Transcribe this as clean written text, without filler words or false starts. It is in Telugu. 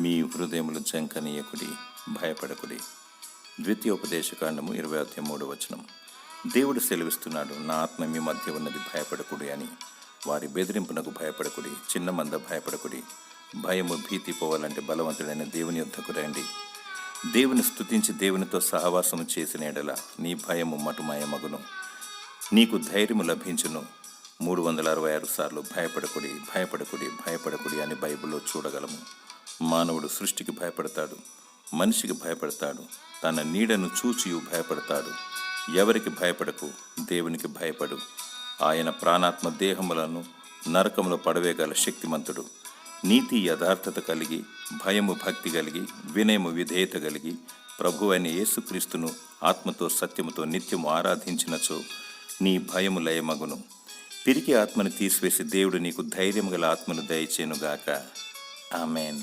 మీ హృదయములు జంకనీయకుడి, భయపడకుడి. ద్వితీయోపదేశకాండము 23వ. దేవుడు సెలవిస్తున్నాడు, నా ఆత్మ మీ మధ్య ఉన్నది, భయపడకుడి అని. వారి బెదిరింపునకు భయపడకుడి, చిన్న మంద భయపడకుడి. భయము భీతి పోవాలంటే బలవంతుడైన దేవుని యొద్దకు రండి. దేవుని స్తుతించి దేవునితో సహవాసము చేసిన ఎడల నీ భయము మటుమాయమగును, నీకు ధైర్యము లభించును. 366 సార్లు భయపడకుడి, భయపడకుడి, భయపడకుడి అని బైబిల్లో చూడగలము. మానవుడు సృష్టికి భయపడతాడు, మనిషికి భయపడతాడు, తన నీడను చూచియు భయపడతాడు. ఎవరికి భయపడకు, దేవునికి భయపడు. ఆయన ప్రాణాత్మ దేహములను నరకములో పడవేగల శక్తిమంతుడు. నీతి యథార్థత కలిగి, భయము భక్తి కలిగి, వినయము విధేయత కలిగి, ప్రభు అయిన యేసుక్రీస్తును ఆత్మతో సత్యముతో నిత్యము ఆరాధించినచో నీ భయము లయమగును. పిరికి ఆత్మను తీసివేసి దేవుడు నీకు ధైర్యము గల ఆత్మను దయచేయునుగాక. ఆమెన్.